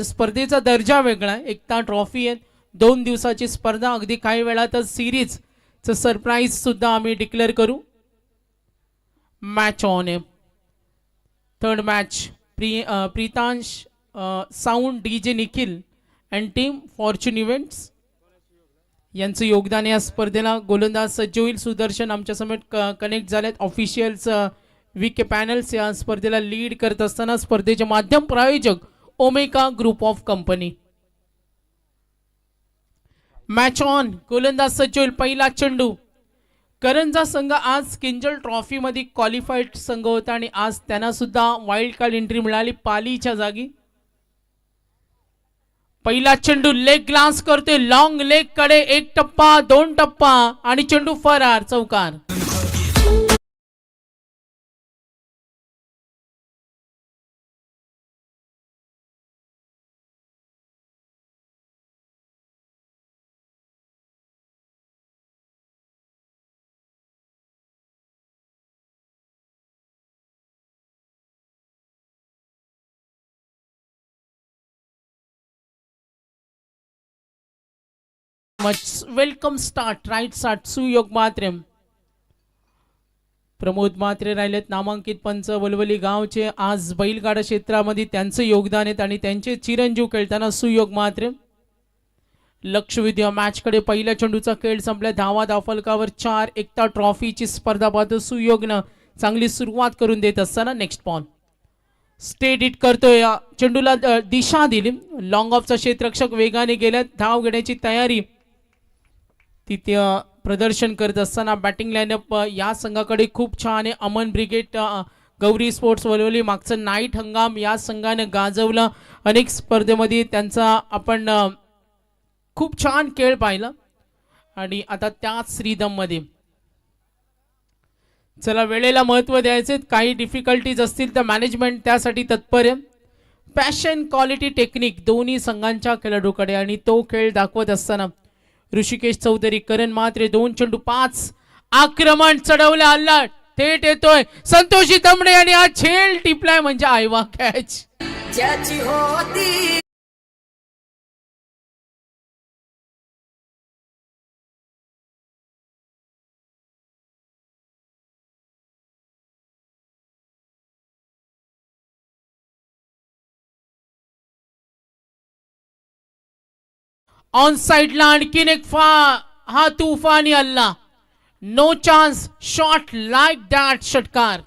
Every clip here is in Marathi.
स्पर्धेचा दर्जा वेगळा आहे. एकता ट्रॉफी आहे, 2 दिवसाची स्पर्धा. अगदी काही वेळातच सिरीजचं सरप्राईज सुद्धा आम्ही डिक्लेअर करू. मॅच ऑन आहे. Third match Pritansh sound DJ Nikhil and team fortune events यांचं योगदान या स्पर्धेला. गोलंदाज सज्ज होईल. सुदर्शन आमच्या समेत कनेक्ट झालेत. ऑफिशियल्स विके पॅनल्स या स्पर्धेला लीड करत असताना स्पर्धेचे माध्यम प्रायोजक omega group of company. Match on. गोलंदाज सज्ज होईल. पहिला चेंडू. करंजा संघ आज किंजल ट्रॉफी मध्ये क्वालिफाईड संघ होता आणि आज त्यांना सुद्धा वाईल्ड कार्ड एंट्री मिळाली पालीच्या जागी. पहिला चेंडू लेग ग्लास करते. लॉंग लेग कडे 1 टप्पा 2 टप्पा आणि चेंडू फरार. चौकार. Welcome start. Right start. Suyog Mhatre. Pramod Mhatre राहिलेत नामांकित पंच वलवली गावचे. आज बैलगाडा क्षेत्रामध्ये त्यांचं योगदान आहे आणि त्यांचे चिरंजीव खेळताना सुयोग म्हात्रे. लक्षवेधी मॅच कडे. पहिल्या चेंडूचा खेळ संपला. धावा धावफलकावर 4. एकता ट्रॉफीची स्पर्धा पाहतो. सुयोगनं चांगली सुरुवात करून देत असताना नेक्स्ट बॉल स्टेट हिट करतोय. चेंडूला दिशा दिली. लॉंग ऑफचा क्षेत्ररक्षक वेगाने गेल्यात. धाव घेण्याची तयारी तिथे प्रदर्शन करत असताना बॅटिंग लाईनअप या संघाकडे खूप छान आहे. अमन ब्रिगेड गौरी स्पोर्ट्स वलवली मागचं नाईट हंगाम या संघाने गाजवलं. अनेक स्पर्धेमध्ये त्यांचा आपण खूप छान खेळ पाहिला आणि आता त्याच रिदम मध्ये. चला वेळेला महत्त्व द्यायचे. काही डिफिकल्टीज असतील तर मॅनेजमेंट त्यासाठी तत्पर आहे. पॅशन क्वालिटी टेक्निक दोन्ही संघांच्या खेळाडूकडे आणि तो खेळ दाखवत असताना ऋषिकेश चौधरी करण म्हात्रे. 2 चेंडू 5. आक्रमण चढवलं. हल्ला थेट येतोय. संतोषी तमणे आणि हा झेल टिपलाय म्हणजे आयवा कॅच. ज्याची होती ऑन साइडला आणखीन एक हा तुफानी हल्ला. No chance. Shot like that. षटकार.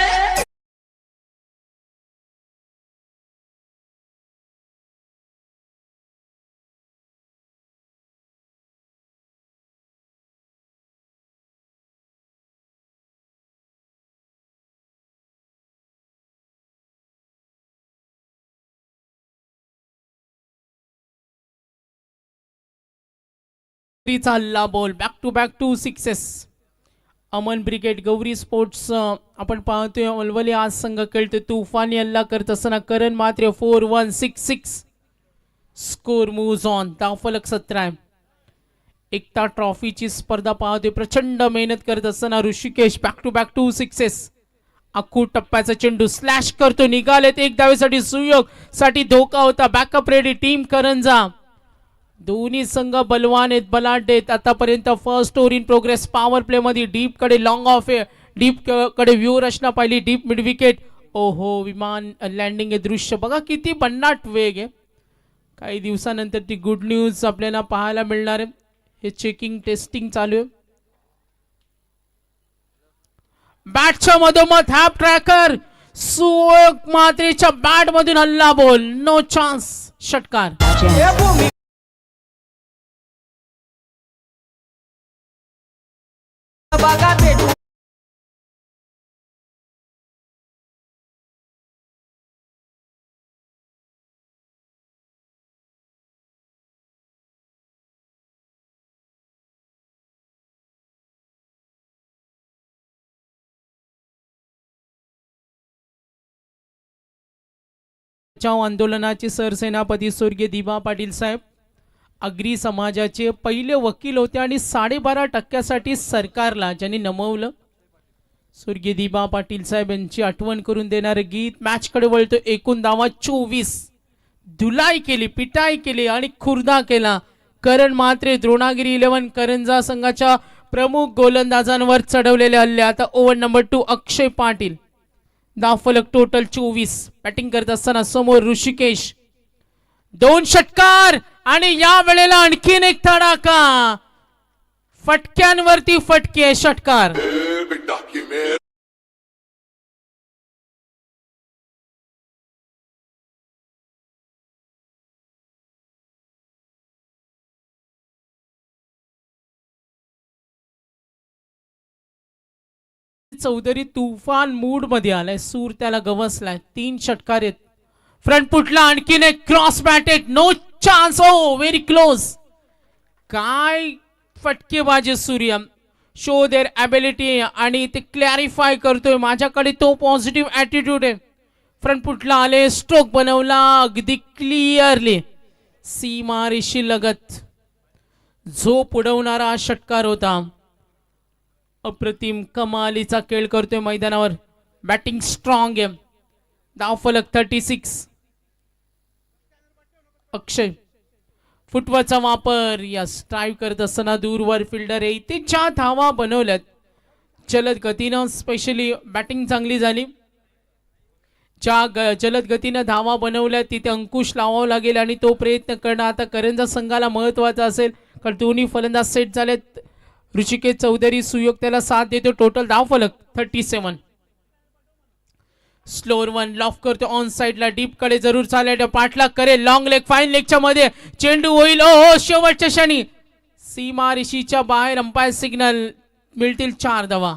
चालला ball. Back to back 2 sixes. Aman brigade Gauri sports आपण पाहतोय वलवली आज संघ खेळतोय. तुफानी हल्ला करत असताना करण म्हात्रे 4-1 6-6 स्कोर मूव्स ऑन. धावफलक 17. एकता ट्रॉफीची स्पर्धा पाहतोय. प्रचंड मेहनत करत असताना Rishikesh back to back 2 sixes. अख्खू टप्प्याचा चेंडू स्लॅश करतो. निघालेत 1 धावेसाठी. सुयोग साठी धोका होता. बॅकअप रेडी टीम करंजा. दोन्ही संघ बलवान आहेत बलाढ्य आहेत. आतापर्यंत first over in progress. Power play मध्ये डीप कडे लॉंग ऑफ आहे. डीप कडे व्ह्यू रचना पाहिली. Deep mid wicket. ओहो विमान लँडिंग हे दृश्य बघा किती भन्नाट वेग आहे. काही दिवसानंतर ती गुड न्यूज आपल्याला पाहायला मिळणार आहे. हे चेकिंग टेस्टिंग चालू आहे. बॅटच्या मधोमध हॅप ट्रॅकर. सुयोग म्हात्रेच्या बॅट मधून हल्ला बॉल. No chance. षटकार. आंदोलनाचे सरसेनापती स्वर्गीय दिबा पाटील साहेब आगरी समाजाचे पहिले वकील होते आणि 12.5% सरकारला ज्यांनी नमवलं. स्वर्गीय दिबा पाटील साहेब यांची आठवण करून देणारे गीत. मॅच कडे वळतो. एकूण धावा 24. धुलाई केली, पिटाई केली आणि खुर्दा केला. करण म्हात्रे, द्रोणागिरी 11 करंजा संघाच्या प्रमुख गोलंदाजांवर चढवलेले हल्ले. आता ओव्हर नंबर 2 अक्षय पाटील. धावफलक टोटल 24. बॅटिंग करत असताना समोर ऋषिकेश. 2 षटकार आणि या वेळेला आणखीन एक तडाखा. फटक्यांवरती फटके. षटकार. चौधरी तुफान मूड मध्ये आलाय. सूर त्याला गवसलाय. 3 षटकार आहेत. फ्रंट फुटला आणखीन एक cross batted. No chance. Oh very close. काय फटकेबाजी सूर्य. शो देअर ॲबिलिटी आणि ते क्लॅरिफाय करतोय. माझ्याकडे तो पॉझिटिव्ह ॲटिट्यूड आहे. फ्रंट फुटला आले. स्ट्रोक बनवला अगदी क्लिअरली. सीमारेषी लगत झोप उडवणारा षटकार होता. अप्रतिम कमालीचा खेळ करतोय मैदानावर. बॅटिंग स्ट्रॉंग आहे. धावफलक 36. अक्षय फुटवाचा वापर. या स्ट्राईक करत असताना दूरवर फिल्डर आहे. इथे 4 धावा बनवल्यात जलद गतीनं. स्पेशली बॅटिंग चांगली झाली. ज्या जलद गतीनं धावा बनवल्यात तिथे अंकुश लावावं लागेल आणि तो प्रयत्न करणं आता करंजा संघाला महत्वाचा असेल. कारण दोन्ही फलंदाज सेट झालेत. ऋषिकेश चौधरी सुयोग त्याला साथ देतो. टोटल धावफलक 37. स्लोअर 1 लॉफ करतो ऑन साइडला. डीप कडे जरूर चालेल. पाठलाग करेल. लॉंग लेग फाईन लेगच्या मध्ये चेंडू होईल. ओ शेवटच्या क्षणी सीमारेषीच्या बाहेर. Umpire signal. मिळतील 4 धावा.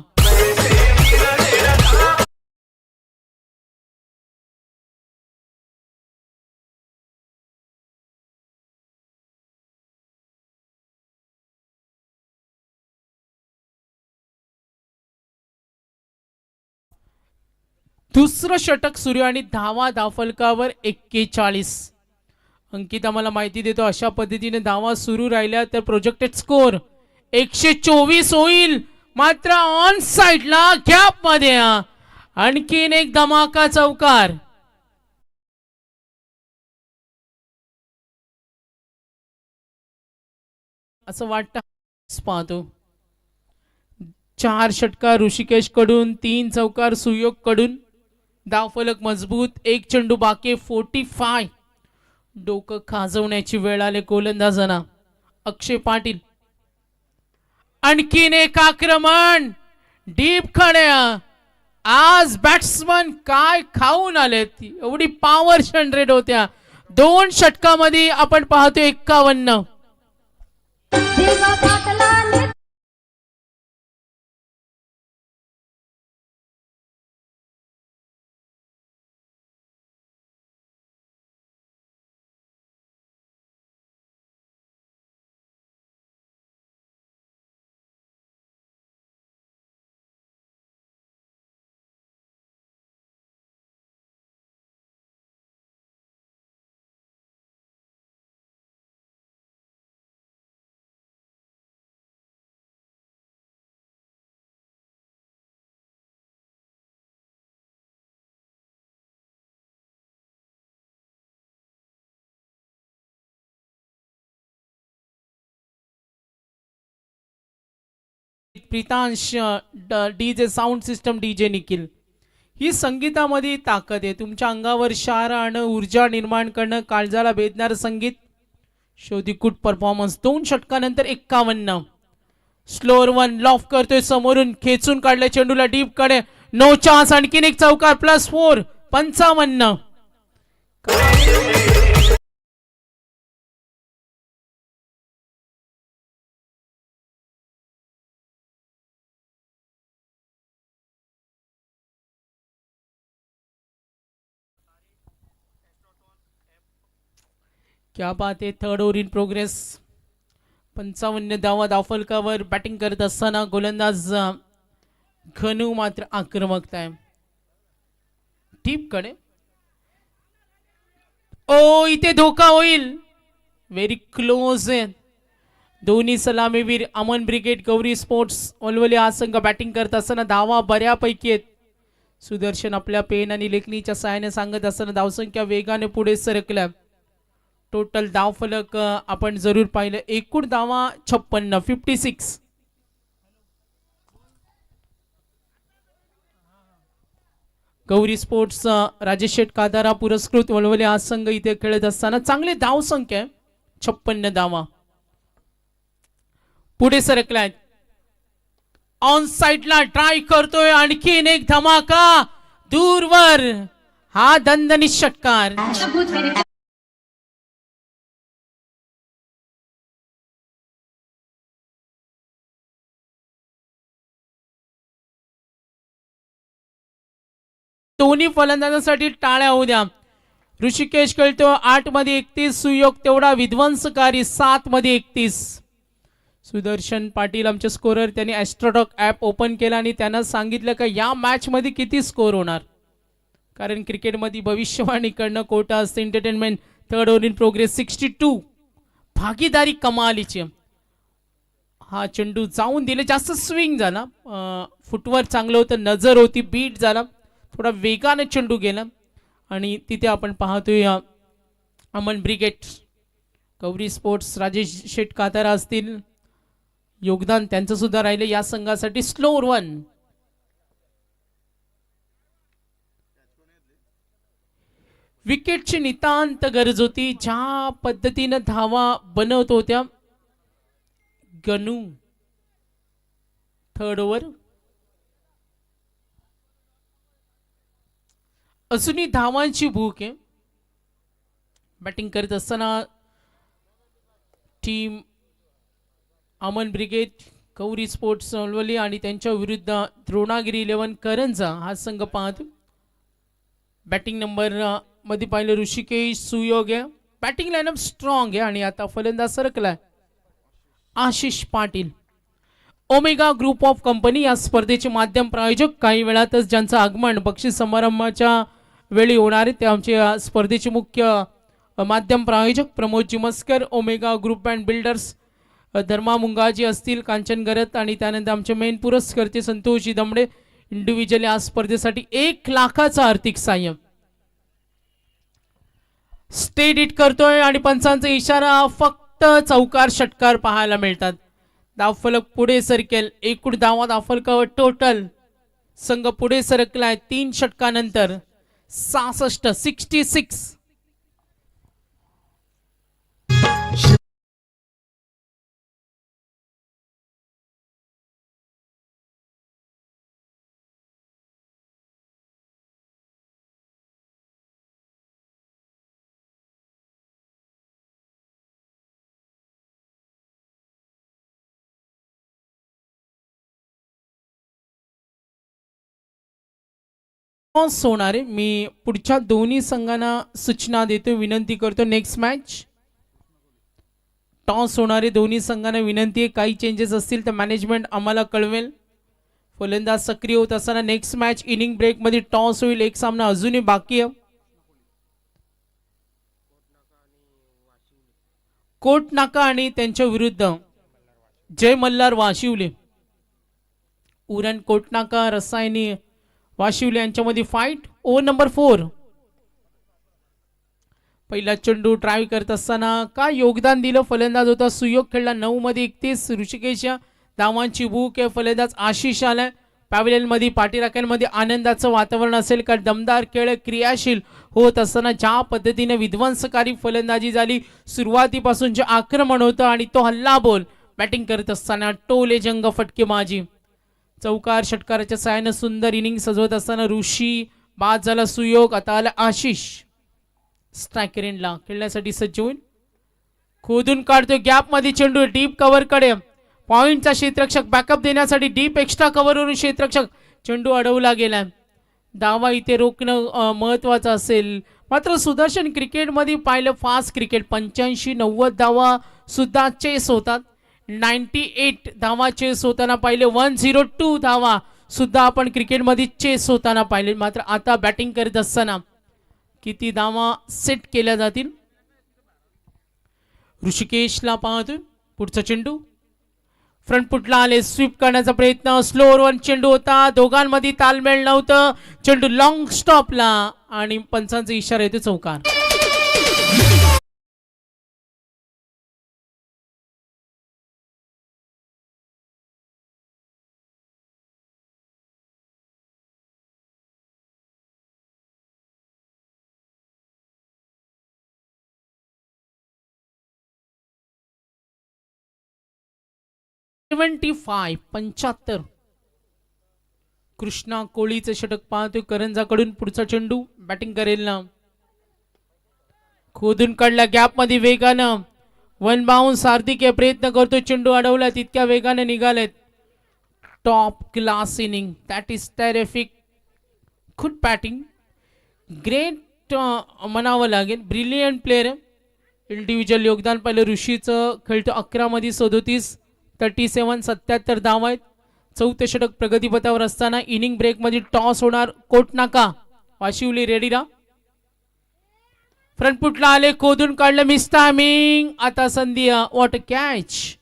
दुसरं षटक सुरू आणि धावा धावफलकावर 41. अंकित आम्हाला माहिती देतो अशा पद्धतीने धावा सुरू राहिल्या तर प्रोजेक्टेड स्कोर 124 होईल. मात्र ऑन साइडला गॅप मध्ये आणखीन एक धमाका चौकार. असं वाटतं पाहतो. 4 षटकार ऋषिकेश कडून, 3 चौकार सुयोग कडून. धावफलक मजबूत. 1 चेंडू बाकी. 45. डोकं खाजवण्याची वेळ आले गोलंदाजांना. अक्षय पाटील. आणखीन एक आक्रमण. डीप खडे. आज बॅट्समन काय खाऊन आलेत. एवढी पॉवर जनरेट होत्या. 2 षटकामध्ये आपण पाहतो 51. Pritansh DJ sound system DJ Nikhil. ही संगीतामध्ये ताकद आहे. तुमच्या अंगावर शार आणणं, ऊर्जा निर्माण करणं, काळजाला भेदणारं संगीत. शोधिकूट परफॉर्मन्स. 2 षटकानंतर 51. स्लोअर 1 लॉफ करतोय. समोरून खेचून काढले चेंडूला डीप कडे. No chance. आणखीन एक चौकार. +4. 55. क्या बात आहे. 3rd over in progress. 55 धावा धावफलकावर. बॅटिंग करत असताना गोलंदाज घनू मात्र आक्रमकता आहे. डीप कडे. ओ इथे धोका होईल. व्हेरी क्लोज आहे. दोन्ही सलामीवीर अमन ब्रिगेड गौरी स्पोर्ट्स ओलवले हा संघ बॅटिंग करत असताना धावा बऱ्यापैकी आहेत. सुदर्शन आपल्या पेन आणि लेखणीच्या सहाय्याने सांगत असताना धावसंख्या वेगाने पुढे सरकल्या. टोटल धावफलक आपण जरूर पाहिलं. एकूण धावा 56, 56. गौरी स्पोर्ट्स राजेश शेठ कादारा पुरस्कृत वळवले हा संघ इथे खेळत असताना चांगले धाव संख्या आहे, 56 धावा. पुढे सरकलाय, ऑन साइडला ट्राय करतोय, आणखीन एक धमाका दूरवर, हा दणदणीत षटकार. दोन्ही फलंदाजांसाठी टाळ्या होऊ द्या. ऋषिकेश खेळतो 8 मध्ये 31, सुयोग तेवढा विध्वंसकारी 7 मध्ये 31. सुदर्शन पाटील आमचे स्कोरर, त्यांनी ॲस्ट्रोटॉक ॲप ओपन केला आणि त्यांना सांगितलं का या मॅच मध्ये किती स्कोर होणार, कारण क्रिकेटमध्ये भविष्यवाणी करणं कोटा असते. Entertainment third over in progress 62, भागीदारी कमालीची. हा चेंडू जाऊन दिले, जास्त स्विंग झाला, फुटवर्क चांगलं होतं, नजर होती, बीट झाला, थोडा वेगाने चेंडू गेला आणि तिथे आपण पाहतोय अमन ब्रिगेड गौरी स्पोर्ट्स राजेश शेठ कातारा असतील, योगदान त्यांचं सुद्धा राहिले या संघासाठी. स्लोअर 1. विकेटची नितांत गरज होती, ज्या पद्धतीने धावा बनवत होत्या गनू. थर्ड ओव्हर अजूनही धावांची भूक आहे. बॅटिंग करत असताना team Aman brigade Gauri sports वळवली आणि त्यांच्या विरुद्ध द्रोणागिरी 11 करंजा हा संघ पाहतो. बॅटिंग नंबर मध्ये पाहिलं ऋषिकेश, सुयोग आहे, बॅटिंग लाईनअप स्ट्रॉंग आहे. आणि आता फलंदाज सरकलाय Ashish Patil. Omega group of company या स्पर्धेचे माध्यम प्रायोजक, काही वेळातच ज्यांचं आगमन बक्षीस समारंभाच्या वेळी होणार आहे ते आमचे स्पर्धेचे मुख्य माध्यम प्रायोजक प्रमोदजी मस्कर, ओमेगा ग्रुप अँड बिल्डर्स धर्मा मुंगाजी असतील, कांचन गरत, आणि त्यानंतर आमचे मेन पुरस्कर्ते संतोषजी दमडे. इंडिव्हिज्युअल या स्पर्धेसाठी 1 लाखाचं आर्थिक साह्य. स्टेट हिट करतोय आणि पंचांचा इशारा, फक्त चौकार षटकार पाहायला मिळतात. धावफलक पुढे सरकेल, एकूण धावा धावफलकावर टोटल संघ पुढे सरकलाय 3 षटकानंतर 66. टॉस होणार आहे. मी पुढच्या दोन्ही संघांना सूचना देतो, विनंती करतो. नेक्स्ट मॅच टॉस होणार आहे, दोन्ही संघांना विनंती आहे, काही चेंजेस असतील तर मॅनेजमेंट आम्हाला कळवेल. फलंदाज सक्रिय होत असताना नेक्स्ट मॅच इनिंग ब्रेक मध्ये टॉस होईल. एक सामना अजूनही बाकी आहे. कोट नाका आणि त्यांच्या विरुद्ध जय मल्हार वाशिवले. उरण कोटनाका रसायनी वाशिवले यांच्यामध्ये फाईट. Over number 4. पहिला चेंडू ट्राय करत असताना काय योगदान दिलं, फलंदाज होता सुयोग, खेळला 9 मध्ये 31. ऋषिकेश धावांची भूक आहे, फलंदाज आशिष आलाय. पॅव्हलियन मध्ये पाठीराख्यांमध्ये आनंदाचं वातावरण असेल, कारण दमदार खेळ क्रियाशील होत असताना ज्या पद्धतीने विध्वंसकारी फलंदाजी झाली, सुरुवातीपासून जे आक्रमण होतं आणि तो हल्ला बोल बॅटिंग करत असताना टोले जंग फटकेबाजी, चौकार षटकाराच्या साहाय्याने सुंदर इनिंग सजवत असताना ऋषी बाद झाला, सुयोग, आता आला आशिष. स्ट्रायकर एंडला खेळण्यासाठी सज्ज होईल, खोदून काढतोय गॅप मध्ये चेंडू डीप कव्हर कडे. पॉइंटचा क्षेत्ररक्षक बॅकअप देण्यासाठी डीप एक्स्ट्रा कव्हरवरून क्षेत्ररक्षक चेंडू अडवला गेला. धावा इथे रोखणं महत्वाचं असेल. मात्र सुदर्शन क्रिकेटमध्ये पाहिलं फास्ट क्रिकेट 85-90 धावा सुद्धा चेस होतात. 98 धावा चेस होताना पाहिले. 102 धावा सुद्धा आपण क्रिकेटमध्ये चेस होताना पाहिले. मात्र आता बॅटिंग करत असताना किती धावा सेट केल्या जातील. ऋषिकेशला पाहतोय, पुढचा चेंडू फ्रंट फुटला आले, स्वीप करण्याचा प्रयत्न, स्लोअर 1 चेंडू होता, दोघांमध्ये तालमेळ नव्हतं, चेंडू लॉंग स्टॉपला आणि पंचांचा इशारा येतो चौकार. 75 कृष्णा कोळीचे षटक पाहतोय करंजाकडून. पुढचा चेंडू बॅटिंग करेल ना, खोदून काढला गॅप मध्ये वेगानं. वन बाउन्स हार्दिक हे प्रयत्न करतो, चेंडू अडवला, तितक्या वेगाने निघालेत. Top class inning, that is terrific. Good batting, great म्हणावं लागेल. ब्रिलियंट प्लेअर, इंडिव्हिज्युअल योगदान पाहिलं ऋषीचं. खेळतो 11 मध्ये 37, 37, 77 धावा आहेत. चौथे षटक प्रगतीपथावर असताना इनिंग ब्रेक मध्ये टॉस होणार. कोटनाका वाशिवली रेडीला. फ्रंट फुटला आले, खोदून काढलं, मिस टायमिंग. आता संधी, व्हॉट कॅच.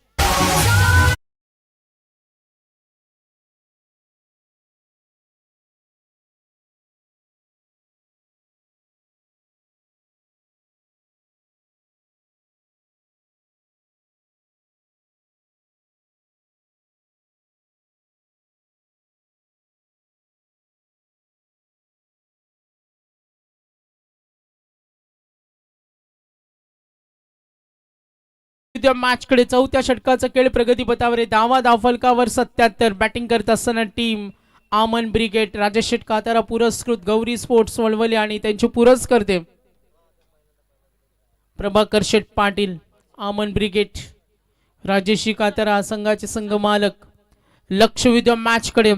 मॅच कडे चौथ्या षटकाचा खेळ प्रगतीपथावर आहे. धावफलकावर 77. बॅटिंग करत असताना टीम आमन ब्रिगेड, राजेश शेट कातारा पुरस्कृत, गौरी स्पोर्ट्स वळवले आणि त्यांचे पुरस्कर्ते प्रभाकर शेट पाटील, आमन ब्रिगेड, राजेश कातारा संघाचे संघ मालक. लक्ष विद्या मॅच कडे.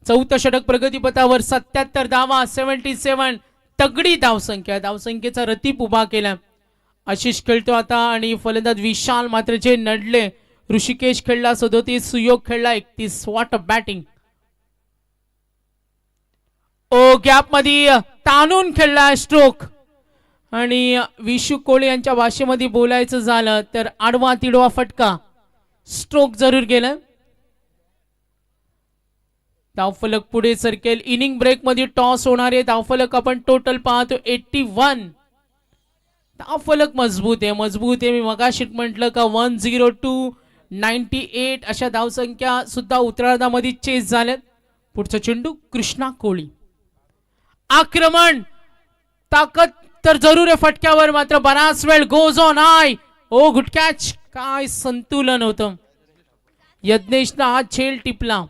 चौथं षटक प्रगतीपथावर 77 धावा, 77. तगडी धावसंख्या, धावसंख्येचा रतीप उभा केला. आशिष खेळतो आता आणि फलंदाज विशाल मात्र जे नडले. ऋषिकेश खेळला 37, सुयोग खेळला 31. What a batting. Oh gap मध्ये ताणून खेळला स्ट्रोक. आणि विशू कोळे यांच्या भाषेमध्ये बोलायचं झालं तर आडवा तिडवा फटका, स्ट्रोक जरूर गेला. धावफलक पुढे सरकेल. इनिंग ब्रेक मध्ये टॉस होणार आहे. धावफलक आपण टोटल पाहतो 81. धावफलक मजबूत आहे, मजबूत आहे. मी मगाशी म्हटलं का 102, 98 अशा धावसंख्या सुद्धा उत्तरार्धामध्ये चेस झाल्यात. पुढचा चेंडू कृष्णा कोळी. आक्रमण, ताकद तर जरूर आहे फटक्यावर, मात्र बराच वेळ गोज ऑन आय. Oh good catch. काय संतुलन होतं. यज्ञेशना हा झेल टिपला.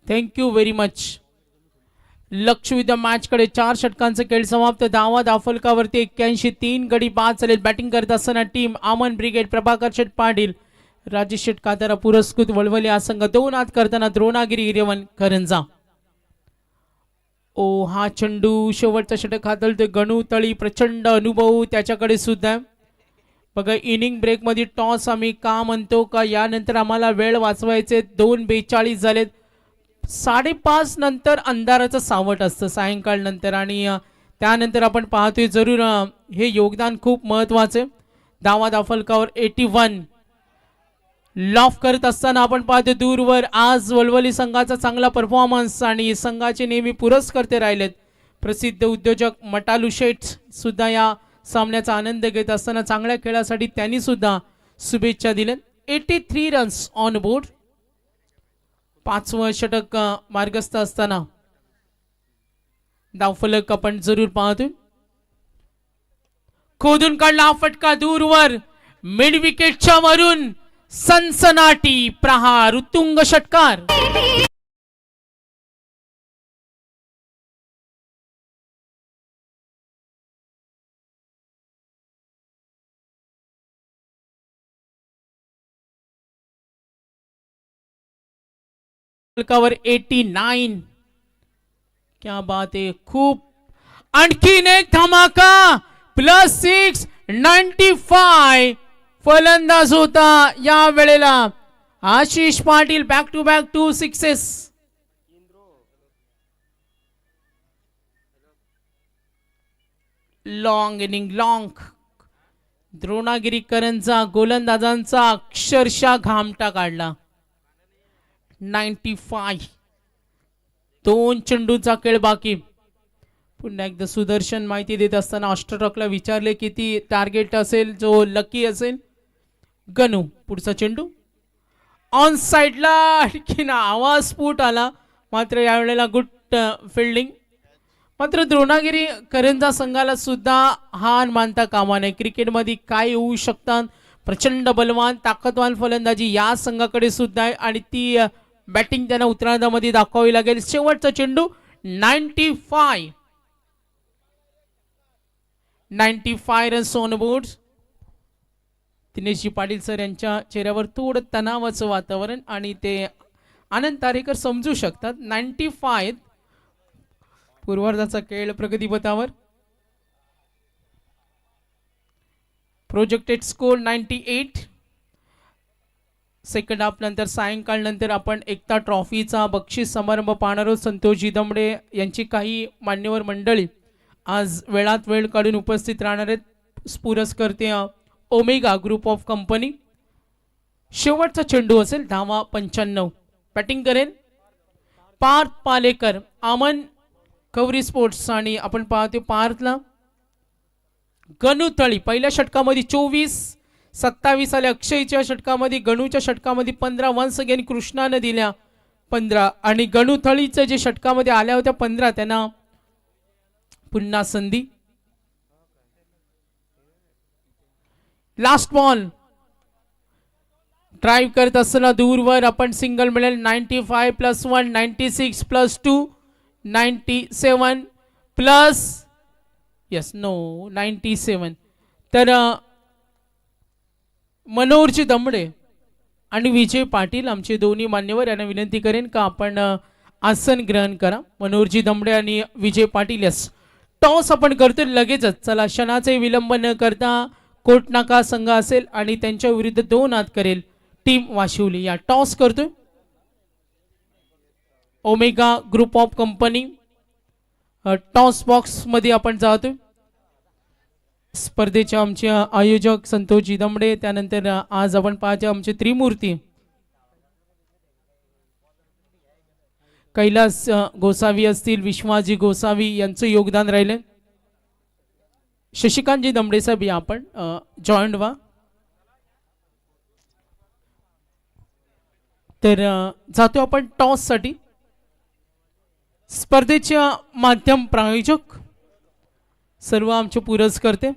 Thank you very much. लक्ष विद्या मॅच कडे. 4 षटकांचा खेळ समाप्त. धावफलकावरती 81. 3 गडी बाद झाले. बॅटिंग करत असताना टीम आमन ब्रिगेड, प्रभाकर शेट पाटील, राजेश शेट कातारा पुरस्कृत वळवले हा संघ. 2 आत करताना द्रोणागिरी इलेव्हन करंजा. ओ हा चेंडू शेवटचा षटक हातळतोय गणू तळी. प्रचंड अनुभव त्याच्याकडे सुद्धा. बघा इनिंग ब्रेक मध्ये टॉस आम्ही का म्हणतो का यानंतर आम्हाला वेळ वाचवायचे. 2:42 झालेत. 5:30 नंतर अंधाराचं सावट असतं सायंकाळ नंतर आणि त्यानंतर आपण पाहतोय जरूर हे योगदान खूप महत्वाचे. धावफलकावर 81. लॉफ करत असताना आपण पाहतो दूरवर आज वलवली संघाचा चांगला परफॉर्मन्स आणि संघाचे नेहमी पुरस्कर्ते राहिलेत. प्रसिद्ध उद्योजक मटालू शेठ सुद्धा या सामन्याचा आनंद घेत असताना चांगल्या खेळासाठी त्यांनी सुद्धा शुभेच्छा दिल्या. 83 रन्स ऑन बोर्ड. 5वं षटक मार्गस्थ असताना धावफलक आपण जरूर पाहतोय. खोदून काढला फटका दूरवर, मिड विकेटच्या वरून सनसनाटी प्रहार, उत्तुंग षटकार. फलकावर 89. क्या बात आहे. खूप आणखीन एक धमाका. +6, 95 फलंदाज होता या वेळेला Ashish Patil back to back 2 sixes. Long inning long. द्रोणागिरीकरांचा गोलंदाजांचा अक्षरशः घामटा काढला. 95. 2 चेंडूचा खेळ बाकी. पुन्हा एकदा सुदर्शन माहिती देत असताना ऑस्ट्रोटॉकला विचारले किती टार्गेट असेल जो लकी असेल. गणू पुढचा चेंडू ऑन साइडला आणखीन आवाज स्फोट आला. मात्र यावेळेला गुड फिल्डिंग. मात्र द्रोणागिरी करंजा संघाला सुद्धा हार मानता कामा नये. क्रिकेटमध्ये काय होऊ शकतात. प्रचंड बलवान ताकदवान फलंदाजी या संघाकडे सुद्धा आहे आणि ती बॅटिंग त्यांना उत्तरार्धामध्ये दाखवावी लागेल. शेवटचा चेंडू 95. 95 runs on board. दिनेशजी Patil sir यांच्या चेहऱ्यावर थोडं तणावाचं वातावरण आणि ते आनंद तारेकर समजू शकतात. 95. पूर्वार्धाचा खेळ प्रगतीपथावर. Projected score 98. सेकंड हाफ नंतर सायंकाळ नंतर आपण एकता ट्रॉफीचा बक्षीस समारंभ पाहणार आहोत. संतोषजी दमडे यांची काही मान्यवर मंडळी आज वेळात वेळ काढून उपस्थित राहणार आहेत. पुरस्कर्ते ओमेगा ग्रुप ऑफ कंपनी. शेवटचा चेंडू असेल. धावा 95. बॅटिंग करेल पार्थ पालेकर. अमन कवरी स्पोर्ट्स आणि आपण पाहतो पार्थला गणू तळी पहिल्या षटकामध्ये 24. 27 आले. अक्षयच्या षटकामध्ये, गणूच्या षटकामध्ये 15. वन्स अगेन कृष्णानं दिल्या 15 आणि गणू तळीच्या जे षटकामध्ये आल्या होत्या 15 त्यांना पुन्हा संधी. लास्ट बॉल ड्राइव्ह करत असताना दूरवर आपण सिंगल मिळेल. 95 + 1 96 + 2 97 प्लस यस नो 97. तर मनोहरजी दमडे आणि विजय पाटील आमचे दोन्ही मान्यवर यांना विनंती करेन का आपण आसन ग्रहण करा. मनोहरजी दमडे आणि विजय पाटील. यस टॉस आपण करतो लगेचच. चला क्षणाचे विलंब न करता कोटनाका संघ असेल आणि त्यांच्या विरुद्ध 2 हात करेल टीम वाशिवली. या टॉस करतोय omega group of company. Toss box मध्ये आपण जातोय. स्पर्धेचे आमचे आयोजक संतोषजी दमडे. त्यानंतर आज आपण पाहतो आमचे त्रिमूर्ती कैलास गोसावी असतील, विश्वाजी गोसावी यांचं योगदान राहिले. शशिकांतजी दमडे साहेब या आपण जॉईंट व्हा. तर जातो आपण टॉस साठी. स्पर्धेच्या माध्यम प्रायोजक सर्व आमचे पुरस्कर्ते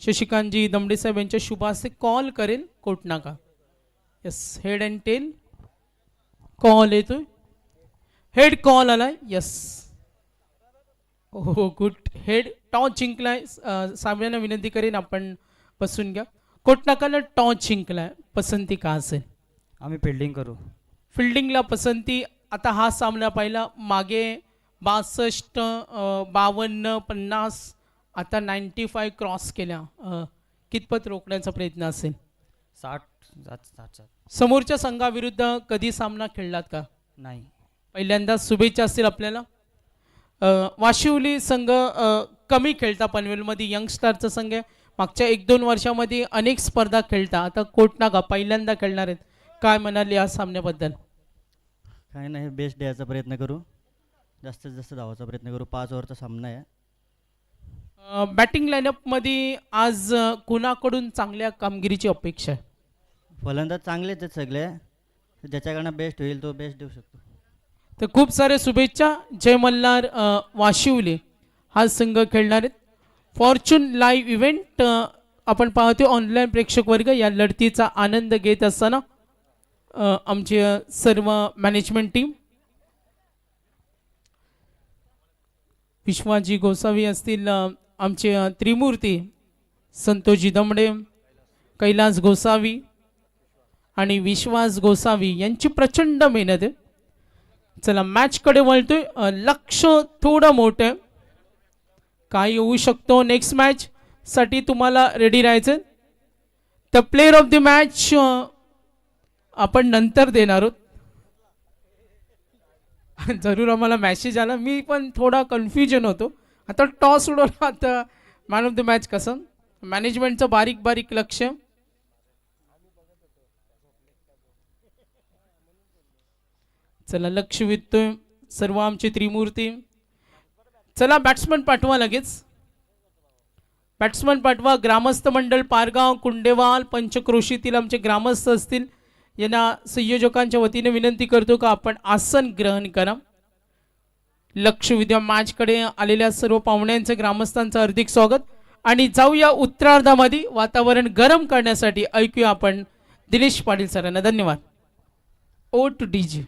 शशिकांतजी दमडे साहेब यांच्या शुभास्ते कॉल करेल Kotnaka. Yes head and tail call येतोय. हेड कॉल आलाय. यस हो गुड. हेड टॉस जिंकलाय. साहेबांना विनंती करेन आपण बसून घ्या. कोटनाकानं टॉस जिंकलाय. पसंती का असेल? आम्ही फिल्डिंग करू. फिल्डिंगला पसंती. आता हा सामना पाहिला मागे 62 52 50 आता 95 क्रॉस केल्या. कितपत रोखण्याचा प्रयत्न असेल? 60. समोरच्या संघाविरुद्ध कधी सामना खेळलात का? नाही. पहिल्यांदा. शुभेच्छा असतील आपल्याला. वाशिवली संघ कमी खेळता पनवेलमध्ये. यंगस्टारचा संघ आहे. मागच्या 1-2 वर्षामध्ये अनेक स्पर्धा खेळता. आता कोटनाका पहिल्यांदा खेळणार आहेत. काय म्हणाले या सामन्याबद्दल? काय नाही, बेस्ट द्यायचा प्रयत्न करू. जास्तीत जास्त धावायचा प्रयत्न करू. 5 ओव्हरचा सामना आहे. बॅटिंग लाईनअपमध्ये आज कुणाकडून चांगल्या कामगिरीची अपेक्षा आहे? फलंदाज चांगलेच आहेत सगळे. ज्याच्याकडनं बेस्ट होईल तो बेस्ट देऊ शकतो. तर खूप सारे शुभेच्छा. जय मल्हार वाशिवले हा संघ खेळणार आहेत. फॉर्च्यून लाईव्ह इव्हेंट आपण पाहतो. ऑनलाईन प्रेक्षक वर्ग या लढतीचा आनंद घेत असताना आमचे सर्व मॅनेजमेंट टीम विश्वाजी गोसावी असतील, आमचे त्रिमूर्ती संतोषजी दमडे, कैलास गोसावी आणि विश्वास गोसावी यांची प्रचंड मेहनत आहे. चला मॅचकडे वळतोय. लक्ष थोडं मोठं आहे. काय होऊ शकतो नेक्स्ट मॅच साठी तुम्हाला रेडी राहायचं. The player of the match आपण नंतर देणार आहोत. जरूर आम्हाला मेसेज आला, मी पण थोडा कन्फ्युजन होतो. आता टॉस उडवला, आता मॅन ऑफ द मॅच कसं मॅनेजमेंटचं बारीक बारीक लक्ष. चला लक्ष वेधतोय सर्व आमचे त्रिमूर्ती. चला बॅट्समन पाठवा लगेच, बॅट्समन पाठवा. ग्रामस्थ मंडळ पारगाव कुंडेवाल पंचक्रोशीतील आमचे ग्रामस्थ असतील, यांना संयोजकांच्या वतीने विनंती करतो का आपण आसन ग्रहण करा. लक्ष विद्या मॅचकडे आलेल्या सर्व पाहुण्यांचं ग्रामस्थांचं हार्दिक स्वागत. आणि जाऊया उत्तरार्धामध्ये वातावरण गरम करण्यासाठी. ऐकूया आपण दिनेश पाटील सरांना. धन्यवाद. Oh to DJ.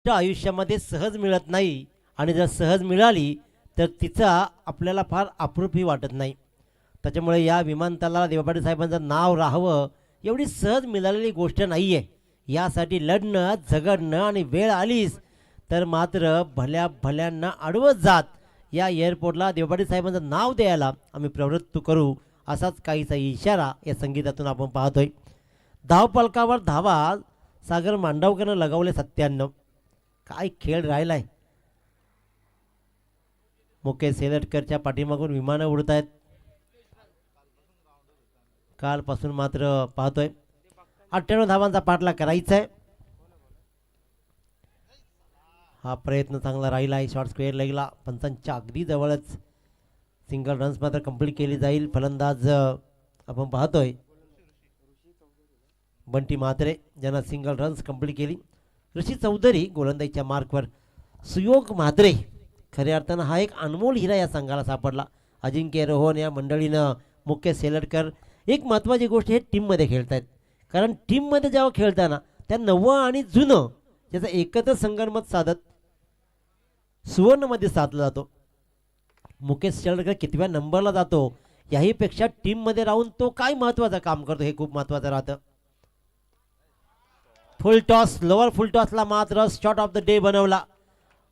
आयुष्यामध्ये सहज मिळत नाही आणि जर सहज मिळाली तर तिचा आपल्याला फार अप्रूपही वाटत नाही. त्याच्यामुळे या विमानतळाला देवपाटी साहेबांचं नाव राहावं एवढी सहज मिळालेली गोष्ट नाही आहे. यासाठी लढणं झगडणं आणि वेळ आलीच तर मात्र भल्या भल्यांना अडवत जात या एअरपोर्टला देवपाटी साहेबांचं नाव द्यायला आम्ही प्रवृत्त करू, असाच काहीसा इशारा या संगीतातून आपण पाहतोय. धावपलकावर धावा सागर मांडवकरनं लगवले 97. काय खेळ राहिलाय. मुकेश सेलटकरच्या पाठीमागून विमानं उडत आहेत. कालपासून मात्र पाहतोय 98 धावांचा पाठलाग करायचा आहे. हा प्रयत्न चांगला राहिला आहे. शॉर्ट स्क्वेअर लेगला पंचांच्या अगदी जवळच सिंगल रन्स मात्र कंप्लीट केली जाईल. फलंदाज आपण पाहतोय बंटी म्हात्रे ज्यांना सिंगल रन्स कंप्लीट केली. ऋषी चौधरी गोलंदाजीच्या मार्कवर. सुयोग म्हात्रे खऱ्या अर्थानं हा एक अनमोल हिरा या संघाला सापडला. अजिंक्य रोहन या मंडळीनं, मुकेश सेलटकर, एक महत्त्वाची गोष्ट हे टीममध्ये खेळत आहेत. कारण टीममध्ये जेव्हा खेळताना त्या नवं आणि जुनं याचा एकत्र संगनमत साधत सुवर्णमध्ये साधला जातो. मुकेश सेलटकर कितव्या नंबरला जातो याहीपेक्षा टीममध्ये राहून तो काय महत्त्वाचं काम करतो हे खूप महत्त्वाचं राहतं. फुल टॉस, लोअर फुल टॉसला मात्र शॉट ऑफ द डे बनवला.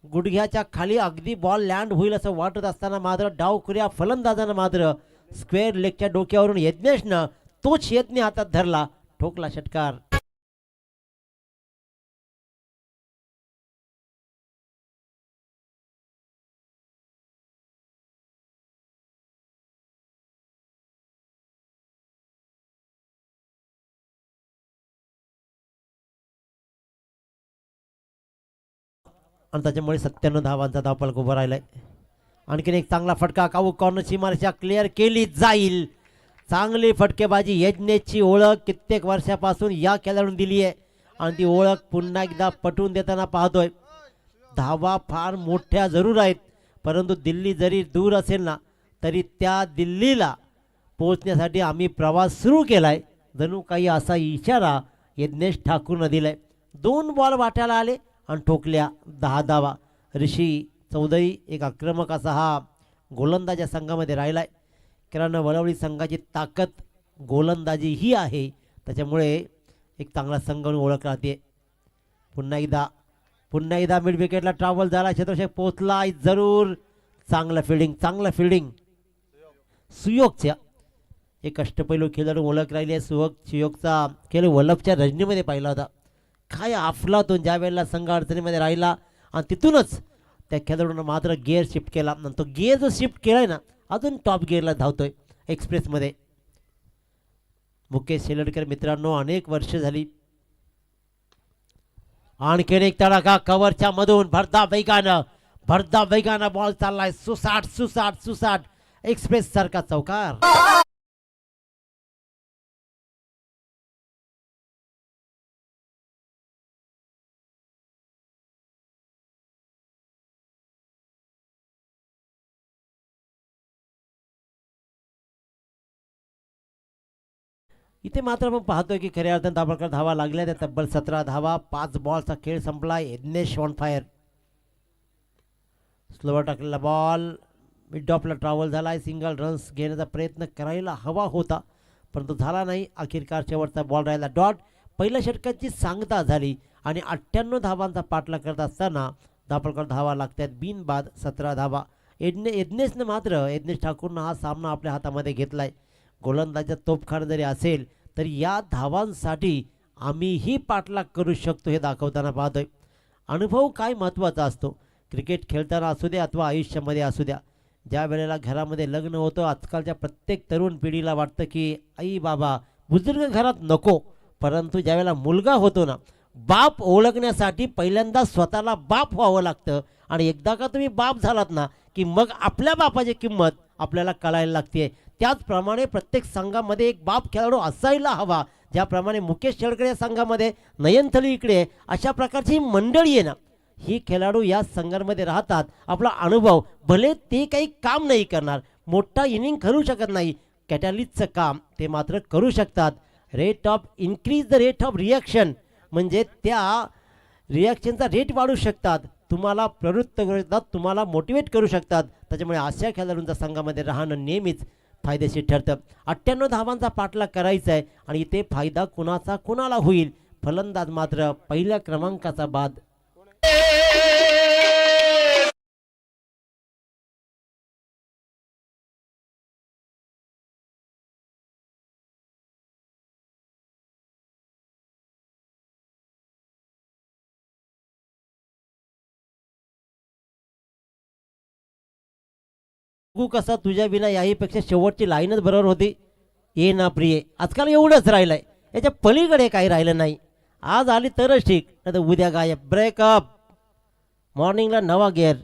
गुडघ्याच्या खाली अगदी बॉल लँड होईल असं वाटत असताना मात्र डावखुऱ्या फलंदाजानं मात्र स्क्वेअर लेगच्या डोक्यावरून यज्ञेशनं तोच यज्ञ हातात धरला, ठोकला षटकार. आणि त्याच्यामुळे 97 धावांचा धावफलक उभा राहिलाय. आणखीन एक चांगला फटका काऊ कॉर्नरची मारशा क्लिअर केली जाईल. चांगली फटकेबाजी. यज्ञेशची ओळख कित्येक वर्षापासून या खेळाडून दिली आहे आणि ती ओळख पुन्हा एकदा पटवून देताना पाहतोय. धावा फार मोठ्या जरूर आहेत परंतु दिल्ली जरी दूर असेल ना तरी त्या दिल्लीला पोहोचण्यासाठी आम्ही प्रवास सुरू केलाय, जणू काही असा इशारा यज्ञेश ठाकूरनं दिलाय. 2 बॉल वाट्याला आले आणि ठोकल्या 10 धावा. ऋषी चौधरी एक आक्रमक असा हा गोलंदाज या संघामध्ये राहिलाय. कारण वळवली संघाची ताकद गोलंदाजी ही आहे, त्याच्यामुळे एक चांगला संघ म्हणून ओळख राहते. पुन्हा एकदा मिड विकेटला ट्रॅव्हल झाला. क्षेत्रक्षक पोचला जरूर. चांगलं फिल्डिंग सुयोगच्या एक अष्टपैलू खेळाडू ओळख राहिली आहे. सुयोगचा खेळ वल्लभच्या रजनीमध्ये पाहिला होता. काय अफलातून ज्या वेळेला संघ अडचणीमध्ये राहिला आणि तिथूनच त्या खेळाडूनं मात्र गिअर शिफ्ट केला. नंतर गिअर जो शिफ्ट केलाय ना अजून टॉप गिअरला धावतोय एक्सप्रेसमध्ये. मुकेश सेलटकर मित्रांनो अनेक वर्ष झाली. आणखीन एक तडाखा कव्हरच्या मधून भरदा वेगानं बॉल चाललाय. सुसाट एक्सप्रेस सारखा चौकार. इथे मात्र आपण पाहतोय की खऱ्या अर्थानं दाभोळकर धावा लागल्या त्या तब्बल 17 धावा 5 बॉलचा खेळ संपला. Yagnesh on fire. स्लोवर टाकलेला बॉल मिड ऑफला ट्रॅव्हल झालाय. सिंगल रन्स घेण्याचा प्रयत्न करायला हवा होता परंतु झाला नाही. अखेरकार शेवटचा बॉल राहिला डॉट. पहिल्या षटकाची सांगता झाली आणि 98 धावांचा पाठलाग करत असताना दाभोळकर धावा लागतात बिनबाद 17 धावा. यज्ञेशनं मात्र यज्ञेश ठाकूरनं हा सामना आपल्या हातामध्ये घेतलाय. गोलंदाजाचा तोफखाना जरी असेल तरी या धावांसाठी आम्हीही पाठलाग करू शकतो हे दाखवताना पाहतोय. अनुभव काय महत्त्वाचा असतो क्रिकेट खेळताना असू द्या अथवा आयुष्यामध्ये असू द्या. ज्या वेळेला घरामध्ये लग्न होतं आजकालच्या प्रत्येक तरुण पिढीला वाटतं की आई बाबा बुजुर्ग घरात नको, परंतु ज्यावेळेला मुलगा होतो ना बाप ओळखण्यासाठी पहिल्यांदा स्वतःला बाप व्हावं लागतं आणि एकदा का तुम्ही बाप झालात ना की मग आपल्या बापाची किंमत आपल्याला कळायला लागते. त्याचप्रमाणे प्रत्येक संघामध्ये एक बाप खेळाडू असायला हवा. ज्याप्रमाणे मुकेश शेळके या संघामध्ये नयनथळी इकडे अशा प्रकारची मंडळी आहे ना ही खेळाडू या संघांमध्ये राहतात. आपला अनुभव भले ते काही काम नाही करणार मोठा इनिंग करू शकत नाही कॅटॅलिस्टचं काम ते मात्र करू शकतात. Rate of increase the rate of reaction म्हणजे त्या रिॲक्शनचा रेट वाढू शकतात. तुम्हाला प्रवृत्त करू शकतात तुम्हाला मोटिवेट करू शकतात. त्याच्यामुळे अशा खेळाडूंच्या संघामध्ये राहणं नेहमीच फायदेशीर ठरतं. 98 धावांचा पाठलाग करायचा आहे आणि इथे फायदा कुणाचा कुणाला होईल. फलंदाज मात्र पहिल्या क्रमांकाचा बाद. कसा तुझ्या विना याहीपेक्षा शेवटची लाईनच बरोबर होती. ये ना प्रिय आजकाल एवढंच राहिलंय याच्या पलीकडे काही राहिलं नाही. आज आली तरच ठीक नाही तर उद्या गायब. ब्रेकअप. मॉर्निंगला नवा गिअर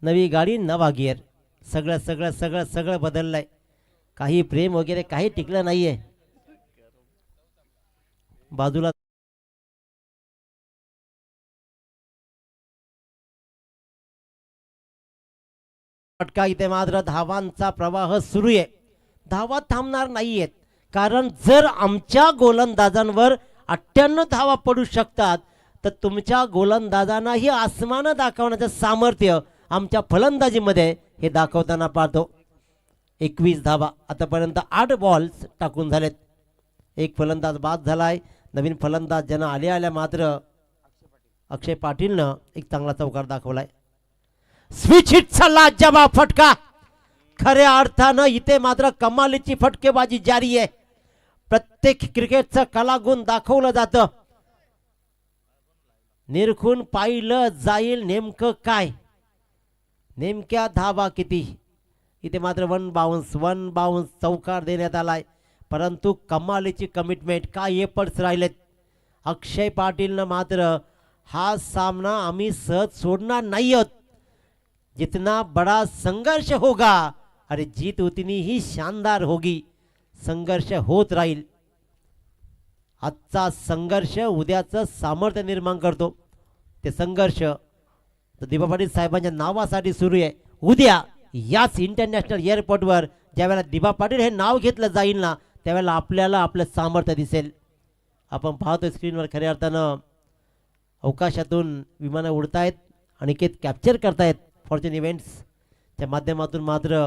नवी गाडी नवा गिअर सगळं सगळं सगळं सगळं बदललंय. काही प्रेम वगैरे काही टिकलं नाहीये. बाजूला फटका. इथे मात्र धावांचा प्रवाह सुरू आहे. धावा थांबणार नाहीयेत कारण जर आमच्या गोलंदाजांवर 98 धावा पडू शकतात तर तुमच्या गोलंदाजांनाही आसमान दाखवण्याचं सामर्थ्य आमच्या फलंदाजीमध्ये हे दाखवताना पाहतो. 21 धावा आतापर्यंत 8 बॉल्स टाकून झालेत. एक फलंदाज बाद झालाय. नवीन फलंदाज ज्यांना आल्या मात्र अक्षय पाटीलनं एक चांगला चौकार दाखवलाय. स्विच हिटचा लाजवाब फटका. खऱ्या अर्थानं इथे मात्र कमालीची फटकेबाजी जारी आहे. प्रत्येक क्रिकेटचं कलागुण दाखवलं जातं. निरखून पाहिलं जाईल नेमकं काय नेमक्या धावा किती. इथे मात्र वन बाउन्स चौकार देण्यात आलाय परंतु कमालीची कमिटमेंट काय एफर्ट्स राहिलेत. अक्षय पाटीलनं मात्र हा सामना आम्ही सहज सोडणार नाही आहोत. जितना बड़ा संघर्ष होगा अरे जीत उतनी ही शानदार होगी. संघर्ष होत राहील. आजचा संघर्ष उद्याचं सामर्थ्य निर्माण करतो. ते संघर्ष दिबा पाटील साहेबांच्या नावासाठी सुरू आहे. उद्या याच इंटरनॅशनल एअरपोर्टवर ज्यावेळेला दिबा पाटील हे नाव घेतलं जाईल ना त्यावेळेला आपल्याला आपलं सामर्थ्य दिसेल. आपण पाहतोय स्क्रीनवर खऱ्या अर्थानं अवकाशातून विमानं उडतायत अनिकेत कॅप्चर करतायत. फॉर्च्यून इव्हेंट्सच्या माध्यमातून मात्र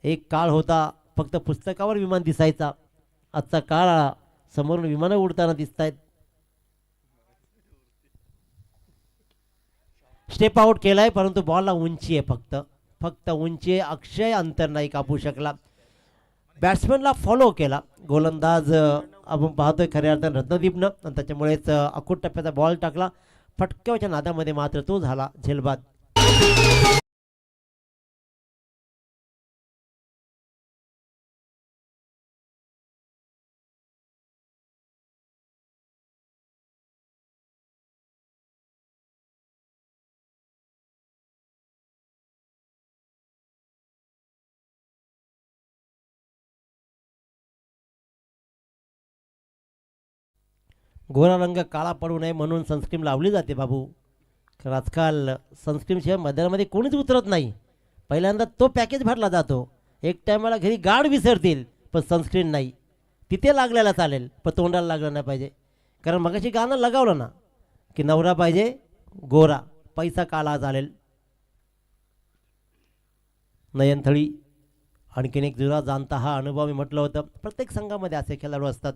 एक काळ होता फक्त पुस्तकावर विमान दिसायचा. आजचा काळ समोरून विमानं उडताना दिसत आहेत. स्टेप आउट केलाय परंतु बॉलला उंची आहे फक्त उंची आहे. अक्षय अंतर नाही कापू शकला. बॅट्समॅनला फॉलो केला गोलंदाज आपण पाहतोय खऱ्या अर्थानं रत्नदीपनं आणि त्याच्यामुळेच अकूट टप्प्याचा बॉल टाकला. फटक्याच्या नादामध्ये मात्र तो झाला झेलबाद. गोरा रंग काळा पडू नये म्हणून सनस्क्रीन लावली जाते बाबू. कारण आजकाल सनस्क्रीनशिवाय मैदानामध्ये कोणीच उतरत नाही. पहिल्यांदा तो पॅकेज भरला जातो. एक टायमाला घरी गार्ड विसरतील पण सनस्क्रीन नाही. तिथे लागलेला चालेल पण तोंडाला लागलं नाही पाहिजे. कारण मगाशी गाणं लगावलं ना की नवरा पाहिजे गोरा, पैसा काला चालेल. नयनथळी आणखीन एक जुना जाणता हा अनुभव मी म्हटलं होतं. प्रत्येक संघामध्ये असे खेळाडू असतात.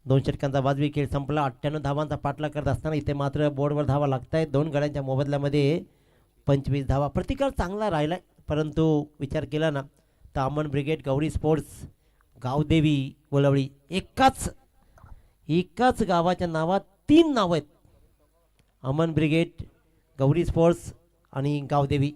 2 षटकांचा वाजवी खेळ संपला. 98 धावांचा पाठलाग करत असताना इथे मात्र बोर्डवर धावा लागत आहेत. 2 गड्यांच्या मोबदल्यामध्ये 25 धावा. प्रतिकार चांगला राहिला परंतु विचार केला ना तर अमन ब्रिगेड, गौरी स्पोर्ट्स, गावदेवी वळवळी एकाच गावाच्या नावात 3 नावं आहेत. अमन ब्रिगेड, गौरी स्पोर्ट्स आणि गावदेवी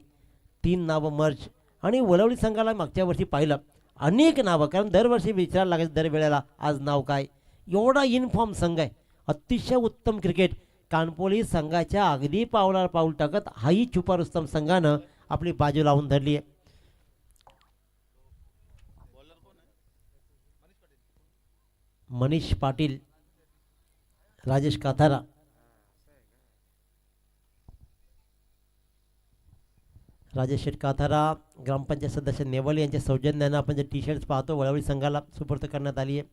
3 नावं मर्ज. आणि वळवळी संघाला मागच्या वर्षी पाहिलं अनेक नावं, कारण दरवर्षी विचारायला लागायचं दरवेळेला आज नाव काय. एवढा इनफॉर्म संघ आहे, अतिशय उत्तम क्रिकेट. कानपोली संघाच्या अगदी पावलावर पाऊल टाकत हाही छुपा रुस्तम संघानं आपली बाजू लावून धरली आहे. मनीष पाटील, राजेश काथारा, राजेश शेठ काथारा, ग्रामपंचायत सदस्य नेवले यांच्या सौजन्यानं आपण जे टी शर्ट्स पाहतो वळवळी संघाला सुपूर्द करण्यात आली आहे.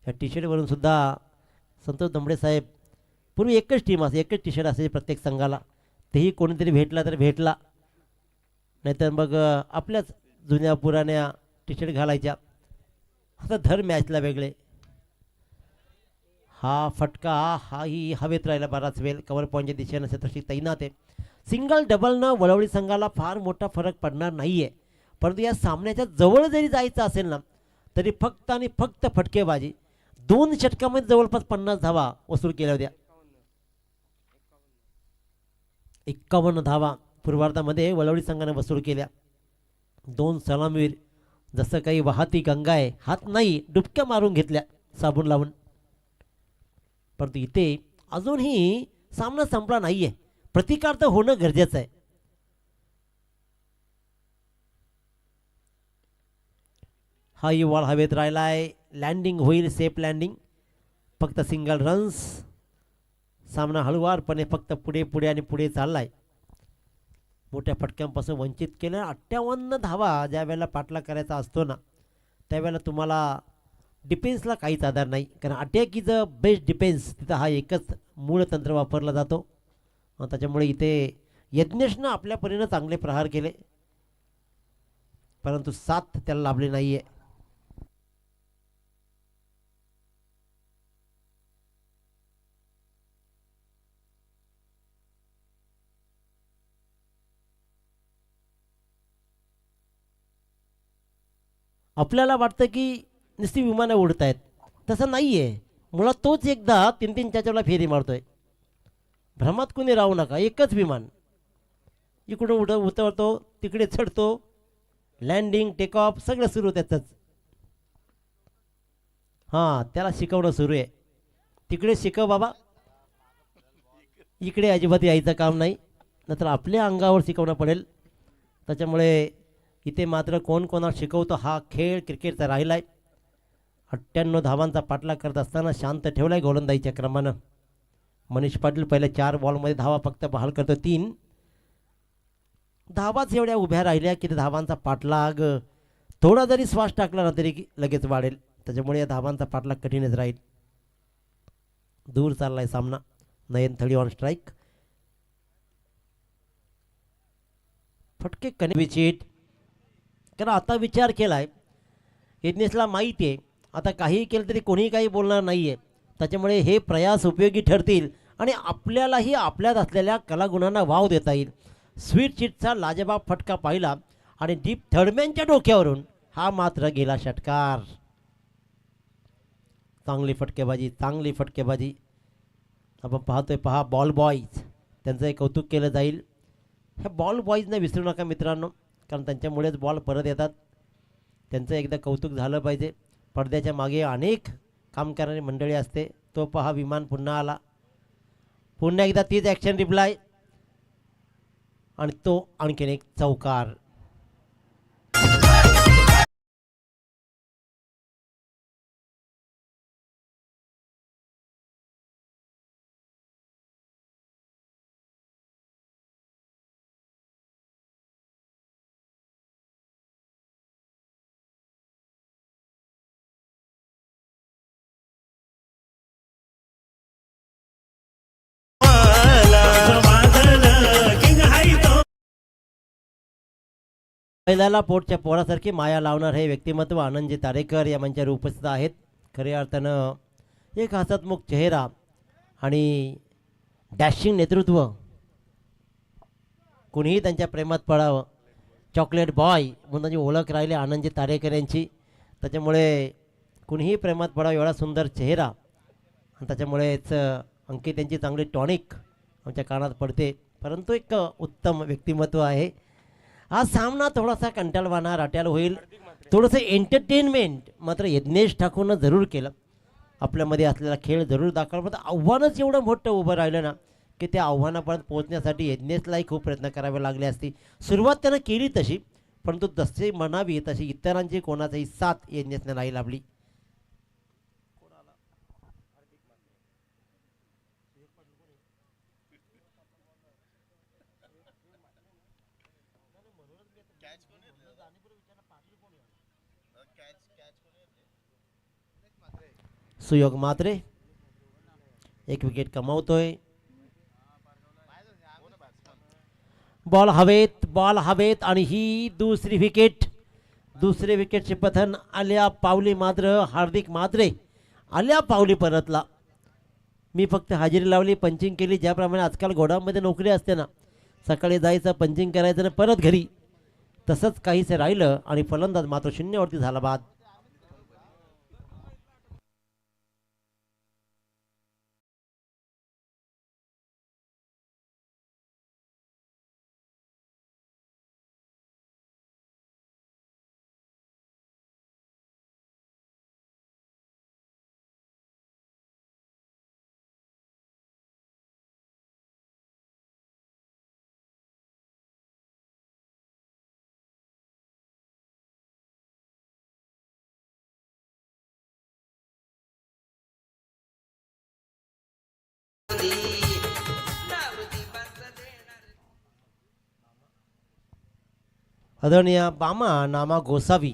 या टी शर्टवरून सुद्धा संतोष दमडे साहेब, पूर्वी एकच टीम असे एकच टी शर्ट असायचे प्रत्येक संघाला, तेही कोणीतरी भेटला तर भेटला, नाहीतर मग आपल्याच जुन्या पुराण्या टी शर्ट घालायच्या. आता धर मॅचला वेगळे. हा फटका हाही हवेत राहिला बराच वेळ. कव्हर पॉईंटच्या दिशेनं शतरक्षक तैनात आहे. सिंगल डबलनं वळवळी संघाला फार मोठा फरक पडणार नाही आहे, परंतु या सामन्याच्या जवळ जरी जायचं असेल ना तरी फक्त आणि फक्त फटकेबाजी. 2 षटकामध्ये जवळपास 50 धावा वसूल केल्या होत्या. 51 धावा पूर्वार्धामध्ये वळवळी संघाने वसूल केल्या. 2 सलामवीर जसं काही वाहती गंगा आहे, हात नाही डुबक्या मारून घेतल्या साबून लावून. परंतु इथे अजूनही सामना संपला नाहीये, प्रतिकार तर होणं गरजेचं आहे. हाही बॉल हवेत राहिलाय, लँडिंग होईल, सेफ लँडिंग, फक्त सिंगल रन्स. सामना हळुवारपणे फक्त पुढे पुढे आणि पुढे चाललाय. मोठ्या फटक्यांपासून वंचित केलं. 58 धावा ज्या वेळेला पाठलाग करायचा असतो ना त्यावेळेला तुम्हाला डिफेन्सला काहीच आधार नाही, कारण attack is a best defence. तिथं हा एकच मूळ तंत्र वापरला जातो. त्याच्यामुळे इथे यज्ञेशनं आपल्या परीनं चांगले प्रहार केले परंतु साथ त्याला लाभली नाहीये. आपल्याला वाटतं की नुसती विमानं उडत आहेत, तसं नाही आहे. मुळात तोच एकदा 3-3 4 फेरी मारतोय. भ्रमात कोणी राहू नका. एकच विमान इकडून उतरतो, तिकडे चढतो, लँडिंग टेक ऑफ सगळं सुरू त्याचंच. हां, त्याला शिकवणं सुरू आहे. तिकडे शिकव बाबा, इकडे अजिबात यायचं काम नाही, नंतर आपल्या अंगावर शिकवणं पडेल. त्याच्यामुळे इथे मात्र कोण कोणाला शिकवतो हा खेळ क्रिकेटचा राहिला आहे. 98 धावांचा पाठलाग करत असताना शांत ठेवलाय गोलंदाजीच्या क्रमानं. मनीष पाटील पहिल्या 4 बॉलमध्ये धावा फक्त बहाल करतो 3 धावाच एवढ्या उभ्या राहिल्या की धावांचा पाठलाग थोडा जरी श्वास टाकला ना तरी लगेच वाढेल. त्याच्यामुळे या धावांचा पाठलाग कठीणच राहील. दूर चाललाय सामना. नयनथळी ऑन स्ट्राईक. फटके कनेविचिट. कारण आता विचार केलाय यज्ञेशला माहिती आहे आता काहीही केलं तरी कोणीही काही बोलणार नाहीये. त्याच्यामुळे हे प्रयास उपयोगी ठरतील आणि आपल्यालाही आपल्यात असलेल्या कलागुणांना वाव देता येईल. स्वीट चिटचा लाजवाब फटका पाहिला आणि डीप थर्डमॅनच्या डोक्यावरून हा मात्र गेला षटकार. चांगली फटकेबाजी आपण पाहतोय. पहा बॉल बॉईज, त्यांचं एक कौतुक केलं जाईल. ह्या बॉल बॉईजना विसरू नका मित्रांनो, कारण त्यांच्यामुळेच बॉल परत येतात. त्यांचं एकदा कौतुक झालं पाहिजे. पडद्याच्या मागे अनेक काम करणारी मंडळी असते. तो पहा विमान पुन्हा आला, पुन्हा एकदा तीच ॲक्शन रिप्लाय आणि तो आणखीन एक चौकार. बैलाला पोटच्या पोरासारखी माया लावणार हे व्यक्तिमत्व आनंदजी तारेकर या मंचावर उपस्थित आहेत. खऱ्या अर्थानं एक हसतमुख चेहरा आणि डॅशिंग नेतृत्व. कुणीही त्यांच्या प्रेमात पडावं. चॉकलेट बॉय म्हणून त्यांची ओळख राहिली आनंदजी तारेकर यांची. त्याच्यामुळे कुणीही प्रेमात पडावं एवढा सुंदर चेहरा आणि त्याच्यामुळेच अंकित यांची चांगली टॉनिक आमच्या कानात पडते. परंतु एक उत्तम व्यक्तिमत्व आहे. हा सामना थोडासा कंटाळवाणा राट्याला होईल. थोडंसं एंटरटेनमेंट मात्र यज्ञेश ठाकूरनं जरूर केलं. आपल्यामध्ये असलेला खेळ जरूर दाखवला. पण आव्हानच एवढं मोठं उभं राहिलं ना की त्या आव्हानापर्यंत पोहोचण्यासाठी यज्ञेशलाही खूप प्रयत्न करावे लागले असते. सुरुवात त्यानं केली तशी, परंतु जसे म्हणावी तशी इतरांची कोणाचाही साथ यज्ञेशने नाही लाभली. सुयोग मात्रे एक विकेट कमावतोय. बॉल हवेत आणि ही दुसरी विकेट. दुसरे विकेटचे पतन आल्या पावली. मात्र हार्दिक मात्रे आल्या पावली परतला. मी फक्त हजेरी लावली, पंचिंग केली. ज्याप्रमाणे आजकाल गोडाऊनमध्ये नोकरी असते ना, सकाळी जायचं पंचिंग करायचं आणि परत घरी, तसंच काहीसे राहिलं आणि फलंदाज मात्र शून्यावरती झाला बाद. आदरणीय बामा नामा गोसावी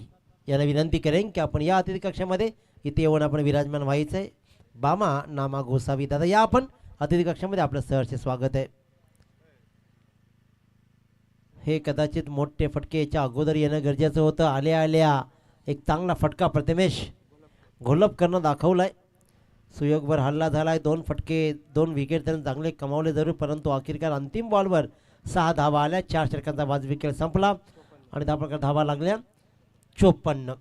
यांना विनंती करेन की आपण या अतिथी कक्षामध्ये इथे येऊन आपण विराजमान व्हायचं आहे. बामा नामा गोसावी दादा या आपण अतिथी कक्षामध्ये. आपलं सहर्ष स्वागत आहे. हे कदाचित मोठे फटके याच्या अगोदर येणं गरजेचं होतं. आल्या आल्या एक चांगला फटका प्रथमेश घोलपकरनं दाखवलाय. सुयोगवर हल्ला झालाय. 2 फटके 2 विकेट त्यानं चांगले कमावले जरूर, परंतु अखेरकार अंतिम बॉलवर 6 धावा आल्या. 4 षटकांचा वाजवी खेळ संपला आणि त्या प्रकार धावा लागल्या 54.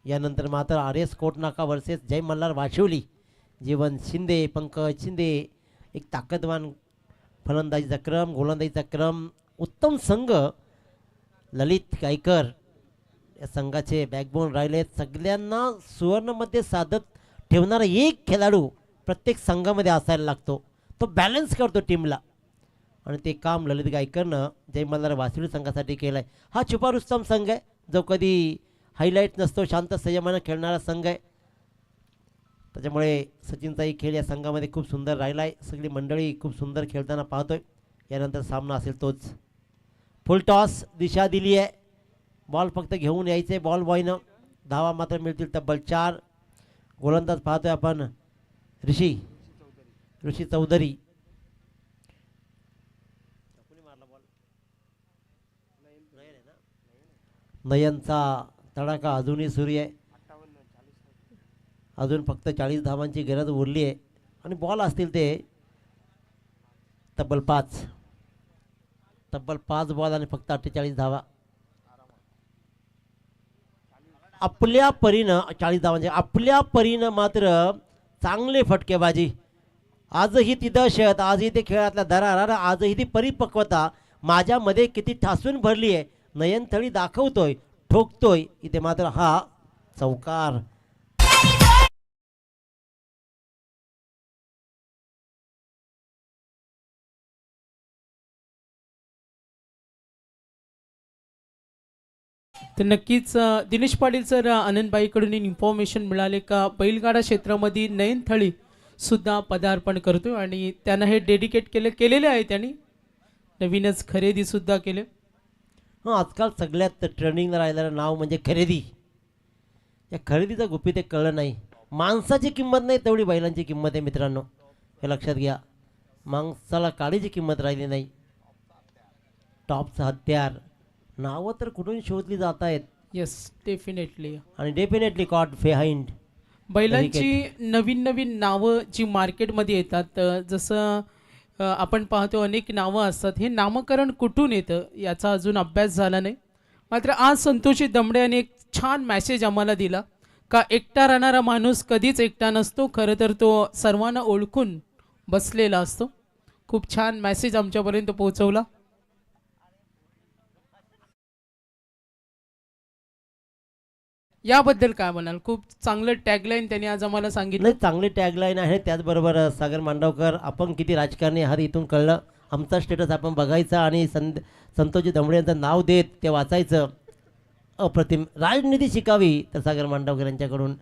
यानंतर मात्र RS कोटनाका वर्सेस जय मल्हार वाशिवली. जीवन शिंदे, पंकज शिंदे एक ताकदवान फलंदाजीचा क्रम, गोलंदाजीचा क्रम, उत्तम संघ. ललित गायकर या संघाचे बॅकबोन राहिले. सगळ्यांना सुवर्णमध्ये साधत ठेवणारा एक खेळाडू प्रत्येक संघामध्ये असायला लागतो. तो बॅलन्स करतो टीमला आणि ते काम ललित गायकरनं जय मल्हार वाशिवली संघासाठी केलं आहे. हा छुपा रुस्तम संघ आहे जो कधी हायलाईट नसतो, शांत संयमानं खेळणारा संघ आहे. त्याच्यामुळे सचिनचाही खेळ या संघामध्ये खूप सुंदर राहिला आहे. सगळी मंडळी खूप सुंदर खेळताना पाहतोय. यानंतर सामना असेल तोच. फुल टॉस दिशा दिली आहे. बॉल फक्त घेऊन यायचे बॉल बॉयनं. धावा मात्र मिळतील तब्बल 4. गोलंदाज पाहतोय आपण ऋषी चौधरी. नयनचा तडाखा अजूनही सुरू आहे. अजून फक्त 40 धावांची गरज उरली आहे आणि बॉल असतील ते तब्बल 5 बॉल आणि फक्त 48 धावा. आपल्या परीनं 40 धावांचे आपल्या परीनं मात्र चांगले फटकेबाजी. आजही ती दहशत, आजही ते खेळातला दरार, आजही ती परिपक्वता माझ्यामध्ये किती ठासून भरली आहे. नयन थळी दाखवतोय, ठोकतोय. इथे मात्र हा चौकार. तर नक्कीच दिनेश पाटील सर, आनंदबाईकडून इन्फॉर्मेशन मिळाले का बैलगाडा क्षेत्रामध्ये नयन थळी सुद्धा पदार्पण करतो आणि त्यांना हे डेडिकेट केलेले आहे. त्यांनी नवीनच खरेदी सुद्धा केले. आजकाल सगळ्यात ट्रेंडिंगला राहिलेलं नाव म्हणजे खरेदी. या खरेदीचं गुपित ते कळलं नाही. माणसाची किंमत नाही तेवढी बैलांची किंमत आहे मित्रांनो, हे लक्षात घ्या. माणसाला काळीची किंमत राहिली नाही. टॉपचं हत्यार नावं तर कुठून शोधली जात आहेत येस डेफिनेटली. आणि डेफिनेटली कॉट फेहाइंड. बैलांची नवीन नवीन नावं जी मार्केटमध्ये येतात, जसं आपण पाहतो अनेक नावं असतात. हे नामकरण कुठून येतं याचा अजून अभ्यास झाला नाही. मात्र आज संतोषी दमडे यांनी एक छान मेसेज आम्हाला दिला का एकटा राहणारा माणूस कधीच एकटा नसतो, खरं तर तो सर्वांना ओळखून बसलेला असतो. खूप छान मेसेज आमच्यापर्यंत पोहोचवला. याबद्दल काय म्हणाल? खूप चांगलं टॅगलाईन त्यांनी आज आम्हाला सांगितलं. नाही, चांगली टॅगलाईन आहे. त्याचबरोबर सागर मांडवकर, आपण किती राजकारणी आहात इथून कळलं. आमचा स्टेटस आपण बघायचा आणि संतोषजी दमडे यांचं नाव देत ते वाचायचं. अप्रतिम राजनीती शिकावी तर सागर मांडवकर यांच्याकडून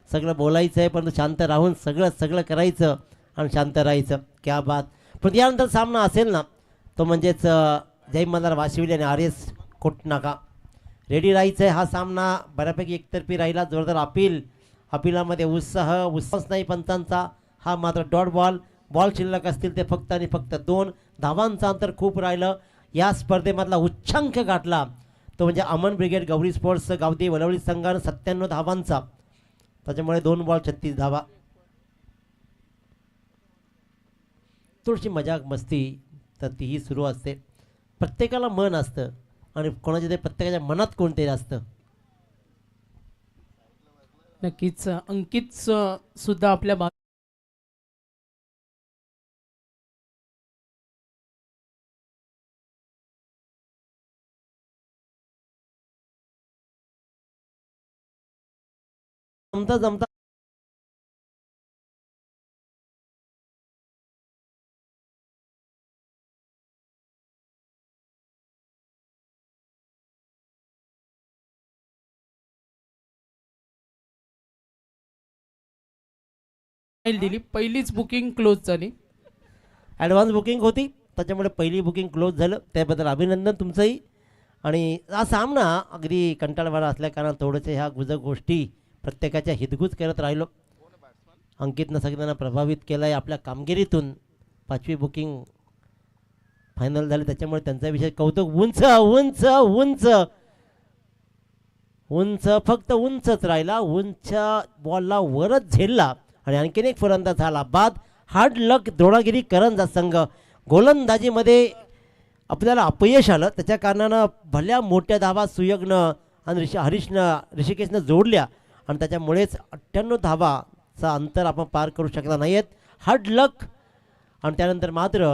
सगळं बोलायचं आहे, परंतु शांत राहून सगळं करायचं आणि शांत राहायचं. क्या बात. पण यानंतर सामना असेल ना, तो म्हणजेच जय मल्हार वाशिवली आणि आर एस कोटनाका. रेडी राहायचं आहे. हा सामना बऱ्यापैकी एकतर्फी राहिला. जोरदार अपिलामध्ये उत्साह नाही पंचांचा. हा मात्र डॉट बॉल शिल्लक असतील ते फक्त आणि फक्त 2 धावांचं अंतर खूप राहिलं. या स्पर्धेमधला उच्चांक गाठला तो म्हणजे अमन ब्रिगेड गौरी स्पोर्ट्स गावठी वलवली संघानं 97 धावांचा. त्याच्यामुळे 2 बॉल 36 धावा. थोडीशी मजाक मस्ती तर तीही सुरू असते. प्रत्येकाला मन असतं आणि कोणाच्या तरी प्रत्येकाच्या मनात कोणते असतं. नक्कीच अंकित सुद्धा आपल्या जमता दिली. पहिलीच बुकिंग क्लोज झाली. ॲडव्हान्स बुकिंग होती, त्याच्यामुळे पहिली बुकिंग क्लोज झालं. त्याबद्दल अभिनंदन तुमचंही. आणि हा सामना अगदी कंटाळवाणा असल्या कारण थोडंसं ह्या गोष्टी प्रत्येकाच्या हितगुज करत राहिलो. अंकितनं सगळ्यांना प्रभावित केलं आहे आपल्या कामगिरीतून. 5वी बुकिंग फायनल झाली, त्याच्यामुळे त्यांचा विषय कौतुक. उंच उंच उंच उंच फक्त उंचच राहिला. उंच बॉलला वरच झेलला आणि आणखीन एक फलंदाज झाला बाद. हार्ड लक द्रोणागिरी करंजा संघ. गोलंदाजीमध्ये आपल्याला अपयश आलं, त्याच्या कारणानं भल्या मोठ्या धावा सुयोगनं आणि ऋषिकेशनं जोडल्या आणि त्याच्यामुळेच 98 धावाचा अंतर आपण पार करू शकला नाही आहेत. हार्ड लक. आणि त्यानंतर मात्र